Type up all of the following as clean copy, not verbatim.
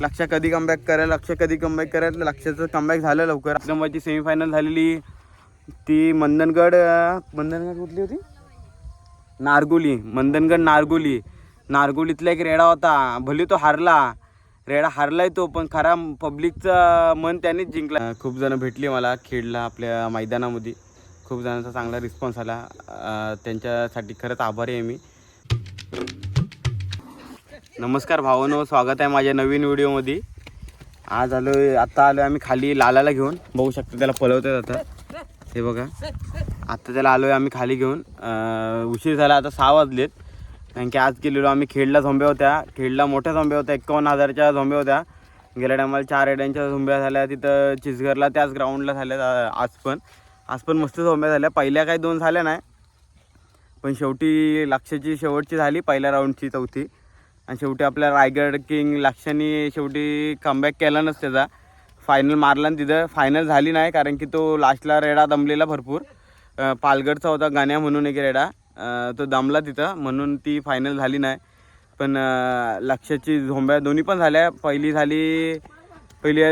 लक्ष कधी कमबॅक करेल, लक्षाचं कमबॅक झालं लवकर. 8 नंबरची सेमीफायनल झालेली ती मंदनगड कुठली होती? नारगोलीतला एक रेडा होता. भले तो रेडा हारलाय तो, पण खरा पब्लिकचं मन त्यानेच जिंकला. खूप जण भेटली मला खेळला आपल्या मैदानामध्ये. खूप जणांचा चांगला रिस्पॉन्स आला. त्यांच्यासाठी खरंच आभारी आहे मी. नमस्कार भावांनो, स्वागत आहे माझ्या नवीन व्हिडिओमध्ये. आता आलो आम्ही खाली लालाला घेऊन. बघू शकता त्याला पळवतात आता. हे बघा, आता त्याला आलो आहे आम्ही खाली घेऊन. उशीर झाला, आता 6 वाजलेत. कारण की आज गेलेलो आम्ही खेडला. झोंब्या होत्या, खेडला मोठ्या झोंब्या होत्या. 51,000च्या झोंब्या होत्या. गेल्या टायमाला 4 रेड्यांच्या झोंब्या झाल्या तिथं चिचघरला, त्याच ग्राउंडला झाल्या. आज पण मस्त झोंब्या झाल्या. पहिल्या काही 2 झाल्या नाही, पण शेवटी लक्षाची शेवटची झाली पहिल्या राऊंडची, चौथी. आणि शेवटी आपल्या रायगड किंग लक्षाने शेवटी कमबॅक केला नस. त्याचा फायनल मारला आणि तिथं फायनल झाली नाही, कारण की तो लास्टला रेडा दमलेला भरपूर. पालगडचा होता गाण्या म्हणून एक रेडा, तो दमला तिथं, म्हणून ती फायनल झाली नाही. पण लक्षाची झोंब्या दोन्ही पण झाल्या. पहिली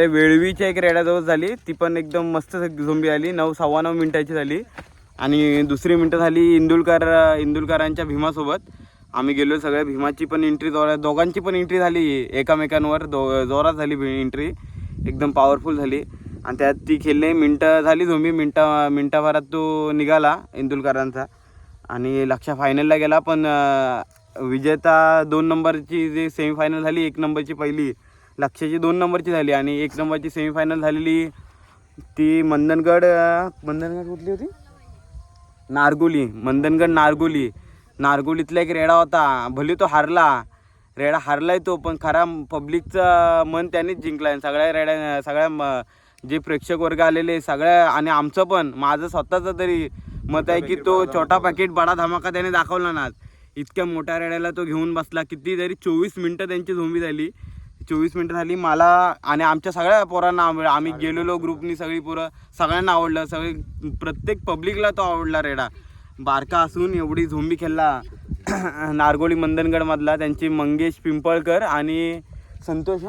वेळवीच्या एक रेड्याजवळ झाली, ती पण एकदम मस्त झोंबी आली. 9-9.15 मिनिटाची झाली. आणि दुसरी मिनटं झाली इंदुलकरांच्या भीमासोबत. आम्ही गेलो सगळ्या. भीमाची पण एंट्री दोघांची पण एंट्री झाली एकामेकांवर. जोरात झाली एंट्री, एकदम पॉवरफुल झाली. आणि त्यात ती खेळली. मिनटं झाली झोंबी. मिनटाभरात तो निघाला इंदुलकरांचा आणि लक्ष फायनलला गेला. पण विजेता 2 नंबरची जी सेमीफायनल झाली, 1 नंबरची पहिली लक्षाची 2 नंबरची झाली. आणि 1 नंबरची सेमीफायनल झालेली ती मंदनगड कुठली होती? नारगोलीतला एक रेडा होता. भले तो रेडा हारलाय तो, पण खरा पब्लिकचं मन त्यानेच जिंकला. सगळ्या जे प्रेक्षक वर्ग आलेले सगळ्या, आणि आमचं पण, माझं स्वतःचं तरी मत आहे की तो छोटा पॅकेट बडा धमाका त्याने दाखवला ना. इतक्या मोठ्या रेड्याला तो घेऊन बसला. किती तरी 24 मिनटं त्यांची झोंबी झाली. 24 मिनटं झाली. मला आणि आमच्या सगळ्या पोरांना आवडलं. आम्ही गेलेलो ग्रुपनी सगळी पोरं, सगळ्यांना आवडलं. प्रत्येक पब्लिकला तो आवडला रेडा. बारका असून एवढी झोंबी खेळला. नारगोली मंदनगडमधला त्यांची मंगेश पिंपळकर आणि संतोष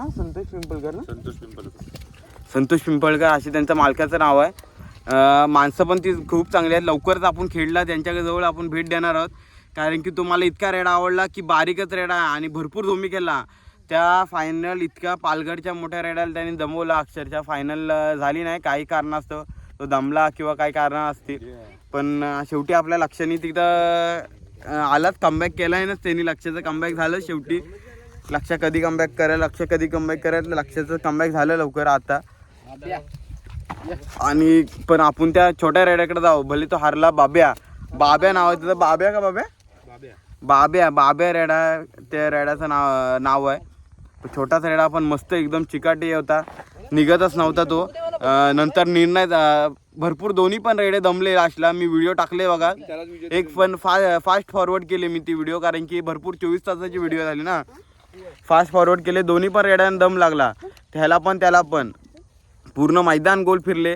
पिंपळकर असे त्यांचं मालकाचं नाव आहे. माणसं पण ती खूप चांगली आहेत. लवकरच आपण खेळला त्यांच्याजवळ आपण भेट देणार आहोत, कारण की तुम्हाला इतका रेडा आवडला की बारीकच रेडा आणि भरपूर झोंबी खेळला. त्या फायनल इतक्या पालघरच्या मोठ्या रेड्याला त्यांनी दमवला. अक्षरशः फायनल झाली नाही, काही कारणास्तव तो दमला किंवा काही कारणं असतील. पण शेवटी आपल्या लक्षाने तिथं आलाच, कमबॅक केला आहे ना त्यांनी. लक्षाचं कमबॅक झालं शेवटी. लक्ष कधी कमबॅक करेल, लक्षाचं कमबॅक झालं लवकर आता. आणि पण आपण त्या छोट्या रेड्याकडे जाऊ. भले तो हारला. बाब्या नाव आहे त्याचं. बाब्या रेडा, त्या रेड्याचं नाव आहे. छोटाच रेडा पण मस्त एकदम चिकाटी होता. निघतच नव्हता तो. नंतर निर्णय भरपूर दोन्ही पण रेडे दमले लास्टला. मी व्हिडिओ टाकले बघा. एक पण फास्ट फॉरवर्ड केले मी ती व्हिडिओ, कारण की भरपूर 24 तासाची व्हिडिओ झाली ना. फास्ट फॉरवर्ड केले. दोन्ही पण रेड्यानं दम लागला. त्याला पण पूर्ण मैदान गोल फिरले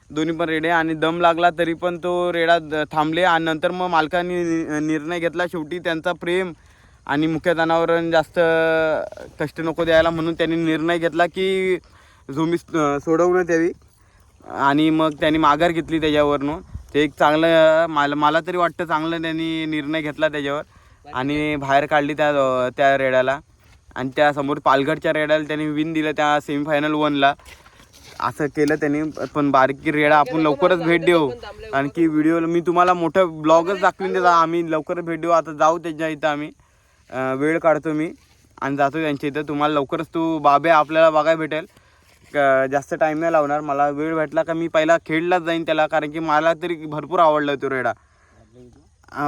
दोन्ही पण रेडे, आणि दम लागला तरी पण तो रेडा थांबले. आणि नंतर मग मालकांनी निर्णय घेतला. शेवटी त्यांचा प्रेम आणि मुख्य जनावरांना जास्त कष्ट नको द्यायला, म्हणून त्यांनी निर्णय घेतला की झोंबी सोडवण्यात यावी. आणि मग त्यांनी माघार घेतली त्याच्यावरनं. ते एक चांगलं, मला तरी वाटतं चांगलं त्यांनी निर्णय घेतला त्याच्यावर. आणि बाहेर काढली त्या रेड्याला. आणि त्यासमोर पालघरच्या रेड्याला त्यांनी विन दिलं त्या सेमीफायनल 1ला. असं केलं त्यांनी. पण बारकी रेडा आपण लवकरच भेट देऊ, कारण की व्हिडिओला मी तुम्हाला मोठं ब्लॉगच दाखवून देतो. आम्ही लवकरच भेट देऊ. आता जाऊ त्याच्या इथं. आम्ही वेळ काढतो मी आणि जातो त्यांच्या इथं. तुम्हाला लवकरच तो बाब्या आपल्याला बघायला भेटेल. जास्त टाईम नाही लावणार. मला वेळ भेटला का मी पहिला खेळलाच जाईन त्याला, कारण की मला तरी भरपूर आवडला तो रेडा.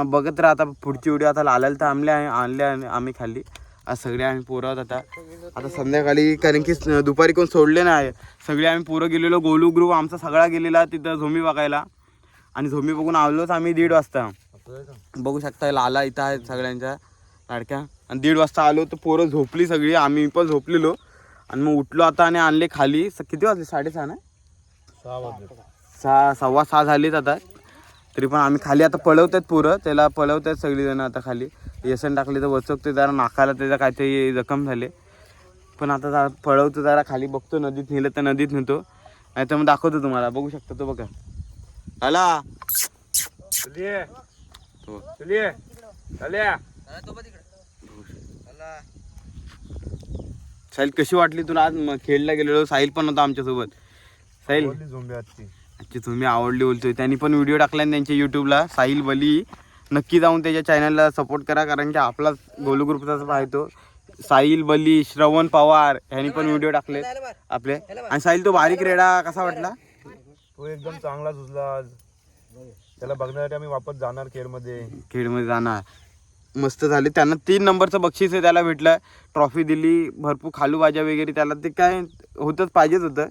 बघत राहा. आता पुढची व्हिडिओ आता लालायला तर आणल्या आम्ही खाल्ली. आज सगळे आम्ही पोरं आहोत आता संध्याकाळी, कारण की दुपारी कोण सोडले नाही. सगळे आम्ही पोरं गेलेलो. गोलू ग्रुप आमचा सगळा गेलेला तिथं झोंबी बघायला. आणि झोंबी बघून आलोच आम्ही 1:30 वाजता. बघू शकता लाला इथं आहेत सगळ्यांच्या लाडक्या. आणि 1:30 वाजता आलो तर पोरं झोपली सगळी. आम्ही पण झोपलेलो. आणि मग उठलो आता आणि आणले खाली. किती वाजले? 6:30 ना? 6:15 झालीच आता. तरी पण आम्ही खाली आता पळवतात पोरं. त्याला पळवतात सगळीजणं आता खाली. येसन टाकले तर वचकते जरा नाकाला, त्याचा काहीतरी जखम झाले. पण आता पळवतो जरा खाली बघतो, नदीत नेलं तर नदीत नेतो, नाही तर मग दाखवतो तुम्हाला. बघू शकता तो बघा आला. साहिल कशी वाटली तुला आज? खेळला गेलेलो, साहिल पण होता आमच्यासोबत. साहिल आजची तुम्ही आवडली बोलतोय, त्यांनी पण व्हिडिओ टाकला त्यांच्या यूट्यूबला, साहिल बली. नक्की जाऊन त्याच्या चॅनलला सपोर्ट करा, कारण की आपला गोलू ग्रुपचाच आहे तो. साहिल बली, श्रवण पवार यांनी पण व्हिडिओ टाकले आपले. आणि साहिल तो बारीक रेडा कसा वाटला? तो एकदम चांगला सुचला आज. त्याला बघण्यासाठी आम्ही वापस जाणार खेळमध्ये जाणार. मस्त झाले. त्यांना 3 नंबरचं बक्षीस आहे त्याला भेटलं, ट्रॉफी दिली, भरपूर खालू भाज्या वगैरे. त्याला ते काय होतंच पाहिजेच होतं,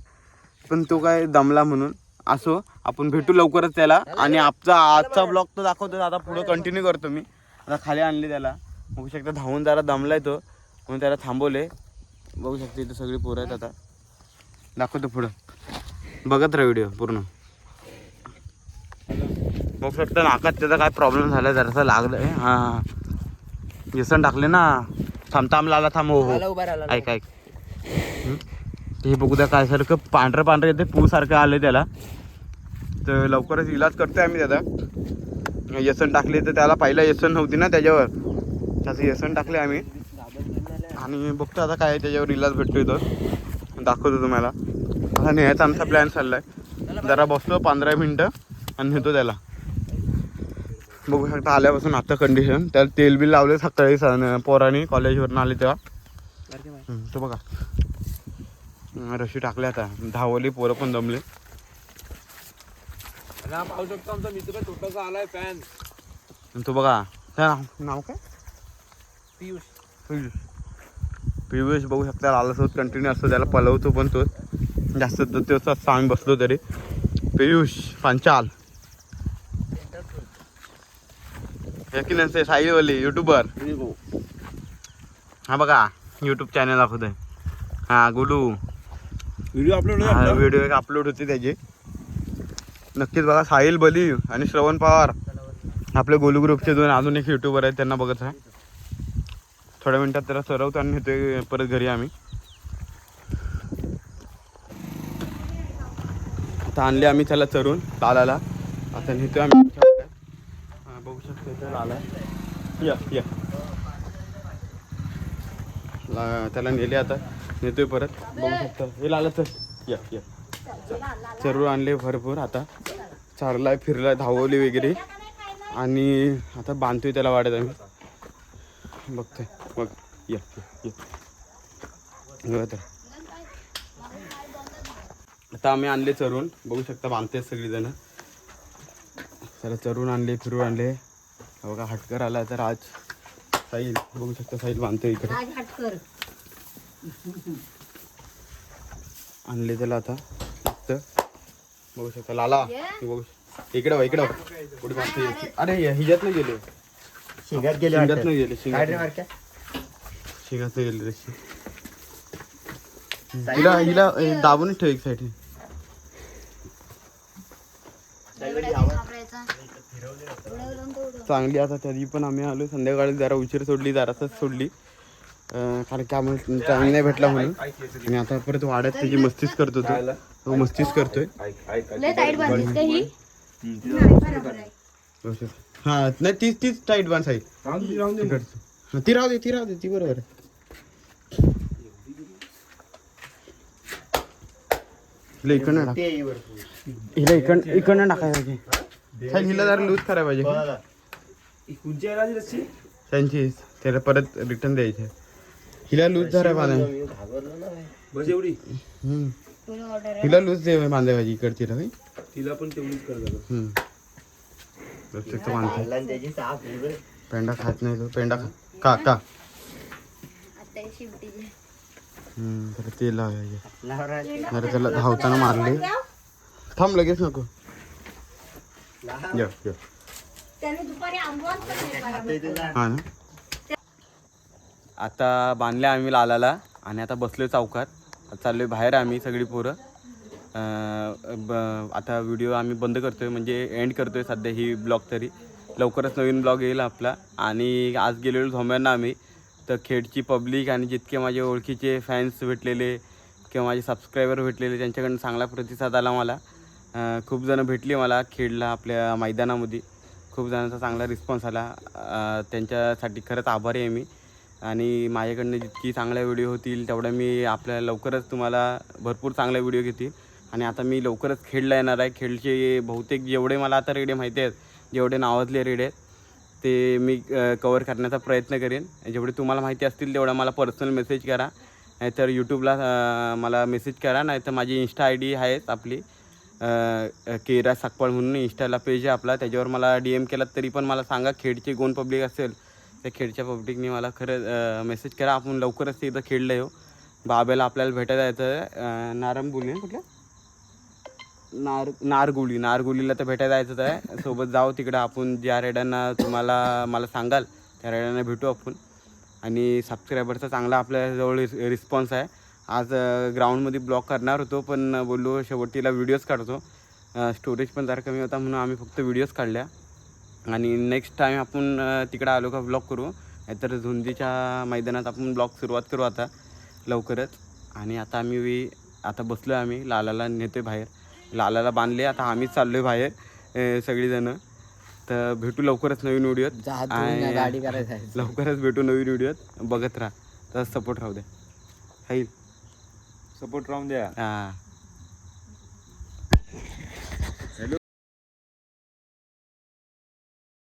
पण तो काय दमला म्हणून. असो, आपण भेटू लवकरच त्याला. आणि आजचा ब्लॉग तो दाखवतो, आता पुढं कंटिन्यू करतो मी. आता खाली आणले त्याला, बघू शकता धावून जरा दमलाय तो, म्हणून त्याला थांबवले. बघू शकता इथे सगळी पोरं आहेत. आता दाखवतो पुढं, बघत राहा व्हिडिओ पूर्ण. बघू शकता नाकात त्याचा काय प्रॉब्लेम झाला, जरासं लागलंय. हां व्यसन टाकले ना. थांब लाला थांब. हो ऐक ते बघू द्या काय सारखं पांढरं येते, पू सारखं आलं त्याला. तर लवकरच इलाज करतोय आम्ही त्याचा. व्यसन टाकले तर त्याला पहिला व्यसन नव्हती ना त्याच्यावर, त्याचं व्यसन टाकले आम्ही. आणि बघतो आता काय त्याच्यावर इलाज भेटतोय तो, दाखवतो तुम्हाला. आता न्यायचा आमचा प्लॅन चाललाय. जरा बसतो 15 मिनटं आणि नेतो त्याला. बघू शकता आल्यापासून आता कंडिशन. त्याला तेल बिल लावले सकाळी पोरांनी कॉलेजवरून आले तेव्हा. तो बघा रशी टाकले. आता धावली, पोरं पण दमले. पाहू शकतो आमचा मित्र छोटासा आलाय फॅन. तो बघा नाव काय? पियुष बघू शकता आल्यासोबत कंटिन्यू असतो, त्याला पलवतो पण तो जास्त तोच आम्ही बसलो तरी. पियुष पांचाल की नसते साईवाली युट्यूबर. हा बघा यूट्यूब चॅनल दाखवतोय. हा गुडू व्हिडिओ एक अपलोड होते त्याचे, नक्कीच बघा. साहिल बली आणि श्रवण पवार आपले गोलू ग्रुपचे 2 अजून एक युट्यूबर आहेत, त्यांना बघत आहे. थोड्या मिनिटात त्याला सरवतो आणि नेतोय परत घरी आम्ही. आता आणले आम्ही त्याला चरून लालाला. आता नेतोय आम्ही. बघू शकतो इथे लाला या त्याला नेले. आता नेतोय परत. बघू शकतो हे लाला तर या चरून आणले भरपूर. आता चारलाय, फिरलाय, धाववली वगैरे. आणि आता बांधतोय त्याला वाढत आम्ही. बघतोय बघ या तर. आता आम्ही आणले चरून, बघू शकता बांधते सगळीजण. त्याला चरून आणले, फिरून आणले. बघा हटकर आला तर आज. साहिल बघू शकता, साहिल बांधतोय इकडे. आणले त्याला आता बघू शकता. लाला बघू इकडं कुठे बांधते. अरे हिच्यात नाही गेले, शिंगात गेले रशी. हिला दाबूनच ठेव एक साईड. चांगली. आता तरी पण आम्ही आलो संध्याकाळी, जरा उशीर सोडली, जरासच सोडली, कारण की आम्हाला टाइम नाही भेटला म्हणून. आणि आता परत वाड्यात त्याची मस्तीच करतो तो मस्तीच करतोय. हा नाही तीच टाईट बांध आहे. ती राहू दे ती बरोबर आहे. इकडनं टाकायला पाहिजे. हिला जरा लूज करायला पाहिजे त्यांची, त्याला परत रिटर्न द्यायचं. हिला लूज धरायला पाहिजे. हिला लूज दे बांधाय पाहिजे इकडची. तिला पण तेवढीच करायला. पेंडा खात नाही तो. पेंडा का तेल लावायचे. त्याला धावताना मारले. थांब लगेच नको. हा ना. आता बांधले आम्ही लालाला आणि आता बसलोय चौकात. चाललोय बाहेर आम्ही सगळी पोरं. आता व्हिडिओ आम्ही बंद करतोय, म्हणजे एंड करतोय सध्या ही ब्लॉग. तरी लवकरच नवीन ब्लॉग येईल आपला. आणि आज गेलेलो झोम्यांना आम्ही, तर खेडची पब्लिक आणि जितके माझे ओळखीचे फॅन्स भेटलेले किंवा माझे सबस्क्रायबर भेटलेले त्यांच्याकडून चांगला प्रतिसाद आला मला. खूप जणं भेटली मला खेडला आपल्या मैदानामध्ये. खूप जणांचा चांगला रिस्पॉन्स आला. त्यांच्यासाठी खरंच आभारी आहे मी. आणि माझ्याकडनं जितकी चांगल्या व्हिडिओ होतील तेवढ्या मी आपल्या लवकरच तुम्हाला भरपूर चांगल्या व्हिडिओ घेतील. आणि आता मी लवकरच खेडला येणार आहे. खेडचे बहुतेक जेवढे मला आता रेडे माहिती आहेत, जेवढे नावाजले रेडे आहेत ते मी कवर करण्याचा प्रयत्न करेन. जेवढे तुम्हाला माहिती असतील तेवढा मला पर्सनल मेसेज करा, नाहीतर यूट्यूबला मला मेसेज करा, नाहीतर माझी इंस्टा आय डी आहेच आपली केरा साकपाळ म्हणून इंस्टाला पेज आहे आपला. त्याच्यावर मला DM केलात तरी पण मला सांगा. खेडची कोण पब्लिक असेल त्या खेडच्या पब्लिकने मला खरं मेसेज करा. आपण लवकरच इथं खेडला येऊ. बाब्याला आपल्याला भेटायला जायचं नारंबुली कुठल्या नारगुलीला तर भेटायला जायचं आहे. सोबत जाऊ तिकडं आपण. ज्या रेड्यांना मला सांगाल त्या रेड्यांना भेटू आपण. आणि सबस्क्रायबरचा चांगला आपल्याजवळ रिस्पॉन्स आहे. आज ग्राउंडमध्ये ब्लॉग करणार होतो पण बोललो शेवटीला व्हिडिओज काढतो. स्टोरेज पण जरा कमी होता म्हणून आम्ही फक्त व्हिडिओज काढल्या. आणि नेक्स्ट टाईम आपण तिकडं आलो का ब्लॉग करू, नाहीतर झुंजीच्या मैदानात आपण ब्लॉग सुरुवात करू आता लवकरच. आणि आता बसलो आहे आम्ही. लालाला नेतो बाहेर. लालाला बांधले. आता आम्हीच चाललो आहे बाहेर सगळीजणं. तर भेटू लवकरच नवीन व्हिडिओत. गाडी करायचं आहे. लवकरच भेटू नवीन व्हिडिओत. बघत राहा. तर सपोर्ट राहू द्या. सपोर्ट राहून द्या. हां.